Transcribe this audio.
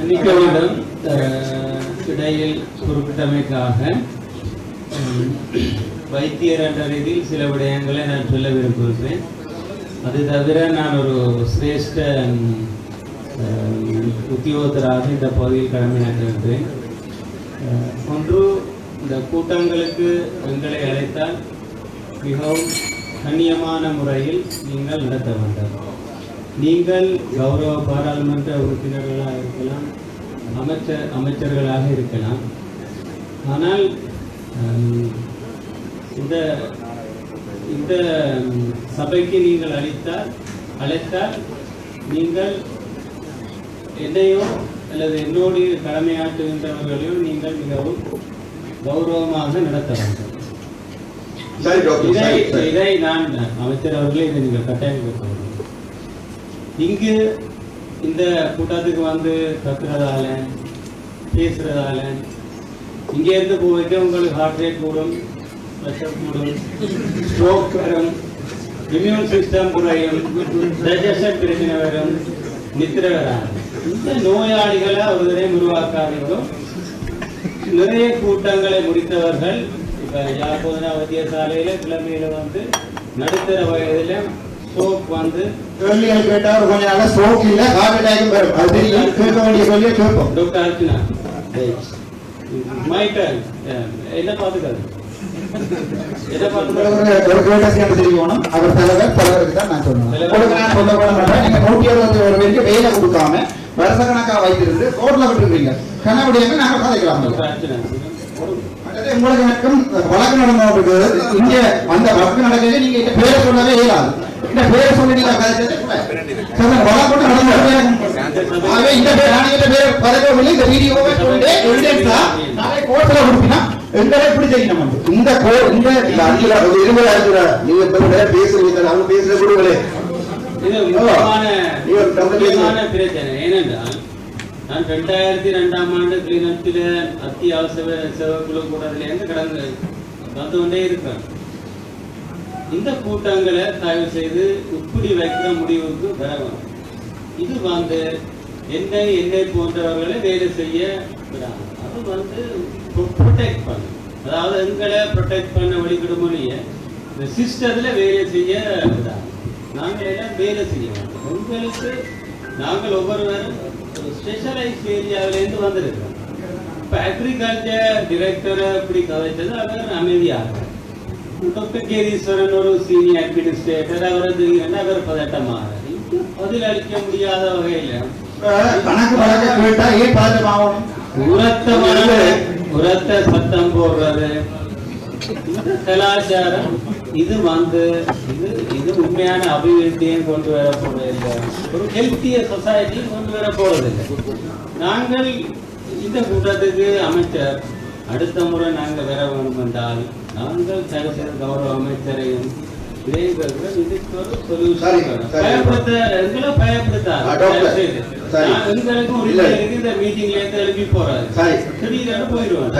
மன்னிக்கவிடம் இடையில் குறிப்பிட்டமைக்காக வைத்தியர் என்ற ரீதியில் சில விடயங்களை நான் சொல்ல விரும்புகிறேன். அது தவிர நான் ஒரு சிரேஷ்ட உத்தியோகத்தராக இந்த பகுதியில் கடமையாற்றுகின்றேன். ஒன்று, இந்த கூட்டங்களுக்கு எங்களை அழைத்தால் மிகவும் கண்ணியமான முறையில் நீங்கள் நடத்த வேண்டும். நீங்கள் கௌரவ பாராளுமன்ற உறுப்பினர்களாக இருக்கலாம், அமைச்சர்களாக இருக்கலாம். ஆனால் இந்த சபைக்கு நீங்கள் அழைத்தால் நீங்கள் என்னையோ அல்லது என்னோடு கடமையாற்றுகின்றவர்களையோ நீங்கள் மிகவும் கௌரவமாக நடத்த வேண்டும். இதை நான் அமைச்சர் அவர்களே இதை நீங்கள் கட்டாயம் கொடுக்க வேண்டும். இங்கு இந்த கூட்டத்துக்கு வந்து கத்துறதால பேசுறதால இங்கே இருந்து போய்ட்டு உங்களுக்கு ஹார்ட் ரேட் கூடும், ப்ரெஷர் கூடும், ஸ்ட்ரோக் வரும், இம்யூன் சிஸ்டம் குறையும், டைஜஷன் பிரச்சனை வரும், நித்திரை வராது. இந்த நோயாளிகளை ஒரு தடவை உருவாக்காதீங்க. நிறைய கூட்டங்களை முடித்தவர்கள் இப்ப யாப்போதனா வைத்தியசாலையில கிளம்பியில வந்து நடுத்தர வயதுல ஸ்ட்ரோக் வந்து கேட்டா கொஞ்ச நாள ஸ்ட்ரோக் இல்ல ஹார்ட் அட்டாக் வரும். அது தெரியும், கேட்க வேண்டிய சொல்லியே கேட்போம். டாக்டர் அர்ச்சனா மைக்கேல் என்ன பாத்துக்காது ஒரு கேட்டசியம் தெரியணும். அவர் தலைவர் பலருக்கு தான் நான் சொல்லுவேன். நீங்க 161 பேருக்கு வேலை கொடுக்காம வருஷ கணக்கா வைத்திருந்து ரோட்ல விட்டுருக்கீங்க. கனவுடையாங்க நாங்க கதைக்கலாம். உங்களுக்கு எனக்கும் வழக்கு நடந்து இங்க அந்த வழக்கு நடக்கிறது. நீங்க இந்த பேரை சொல்லவே இயலாது. இந்த பேரை சொல்லி நீங்க வழக்கு நடந்து இந்த பேர் பதவியில் இந்த வீடியோவை சொல்லிட்டு எவிடன்ஸா நாளை கோர்ட்ல கொடுப்பினா எங்களை எப்படி செய்யணும்? இந்த பேசுறீங்க, நாங்க பேசுற குழுக்களே இது முக்கியமான பிரச்சனை. ஏனென்றால் நான் 2002ஆம் ஆண்டு கிளிநொச்சியில அத்தியாவசிய சேவைக்குழு கூட்டத்திலேருந்து கடந்து வந்து கொண்டே இருக்கேன். இந்த கூட்டங்களை தயவு செய்து இப்படி வைக்கிற முடிவுக்கு வரணும். இது வந்து என்னை போன்றவர்களை வேலை செய்ய விடாது. அது வந்து ப்ரொடெக்ட் பண்ணும். அதாவது எங்களை ப்ரொடெக்ட் பண்ண வழிபடுமொழிய இந்த சிஸ்டத்துல வேலை செய்ய விடாது. நாங்கள் எல்லாம் வேலை செய்ய வேண்டும். உங்களுக்கு நாங்கள் ஒவ்வொருவரும் ஒரு ஸ்பெஷலைஸ் ஏரியாவிலேருந்து வந்திருக்கிறோம். இப்போ அக்ரிகல்ச்சர் டிரெக்டரை இப்படி கதைச்சது அவர் அமைதியாக. டாக்டர் கேதீஸ்வரன் ஒரு சீனியர் அட்மினிஸ்ட்ரேட்டர், அவர் அவர் பதட்டமாக பதில் அளிக்க முடியாத வகையில் உரத்த சத்தம் போடுறது, இந்த கலாச்சாரம் இது வந்து இது உண்மையான அபிவிருத்தியும் கொண்டு வர போறதில்லை. ஒரு ஹெல்த்திய சொசைட்டியும் கொண்டு வர போறதில்லை. நாங்கள் இந்த கூட்டத்துக்கு அமைச்சர் அடுத்த முறை நாங்கள் வர வேண்டும் என்றால் நாங்கள் கௌரவ அமைச்சரையும் இதுக்கு ஒரு சொல்யூஷன் எங்களை பயப்படுத்தாது. எங்களுக்கும் இந்த மீட்டிங்ல இருந்து எழுப்பி போறாரு. திடீர்னு போயிடுவாங்க.